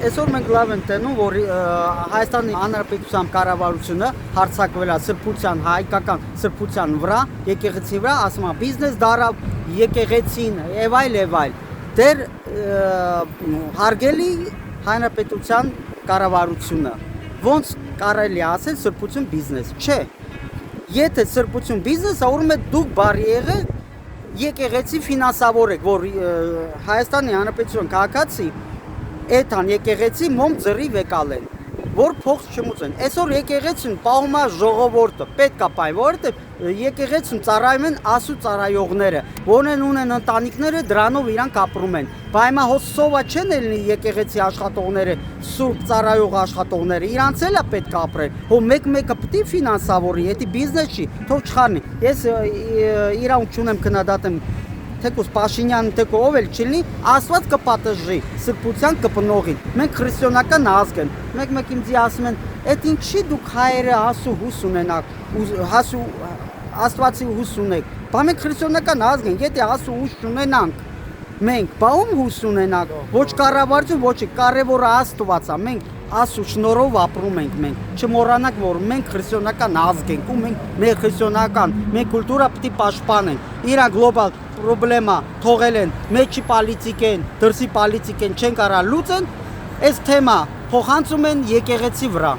Այսօր մենք լավ ենք տենում, որ Հայաստանի Հանրապետության կառավարությունը հարձակվել է սրբության, հայկական սրբության վրա, եկեղեցի վրա, ասում է բիզնես դարավ եկեղեցին եւ այլ։ Դեր հարգելի Հանրապետության կառավարությունը ոնց կարելի ասել սրբություն բիզնես, չէ։ Եթե սրբություն բիզնեսը, ուրեմն դուք բարի եղեք եկեղեցի ֆինանսավորեք, որ Հայաստանի Հանրապետության քաղաքացի Էթան եկեղեցի մոմ ձրի վեկալեն, որ փող չմուծեն։ Այսօր եկեղեցին պահում է ժողովուրդը, պետք է պահի, որովհետև եկեղեցին ծառայում են ասու ծառայողները, որոնք ունեն ընտանիքները, դրանով իրանք ապրում են։ Բայց հիմա հոսսովա չեն ելնի եկեղեցի աշխատողները, սուրբ ծառայող աշխատողները, իրանց էլ է պետք է ապրել։ Հո մեկ-մեկը պետք է ֆինանսավորի, դա բիզնես չի, թող չխառնի։ Ես իրանք չունեմ քննադատեմ թեկուզ Փաշինյանը թեկու ով էլ չլինի, Աստված կպատժի սրբության կպնողին։ Մենք քրիստոնական ազգ ենք։ Մեկ-մեկ ինձ ասում են, «Էդ ինչի դուք հայերը հասու հուս ունենաք, հասու Աստվածի հուս ունեք»։ Բայց մենք քրիստոնական ազգ ենք, եթե հասու հուս չունենանք, մենք բաում հուս ունենանք, ոչ կառավարություն, ոչ կարևորը Աստված է։ Մենք Աստծո շնորհով ապրում ենք մենք։ Չմոռանանք, որ մենք քրիստոնական ազգ ենք ու մեր քրիստոնական, մեր կուլտուրա պետք է պաշտպանենք։ Իրա գլոբալ պրոբլեմա թողել են, մեջի պոլիտիկ են, դրսի պոլիտիկ են, չեն կարա լուծեն, այս թեմա փոխանցում են եկեղեցի վրա։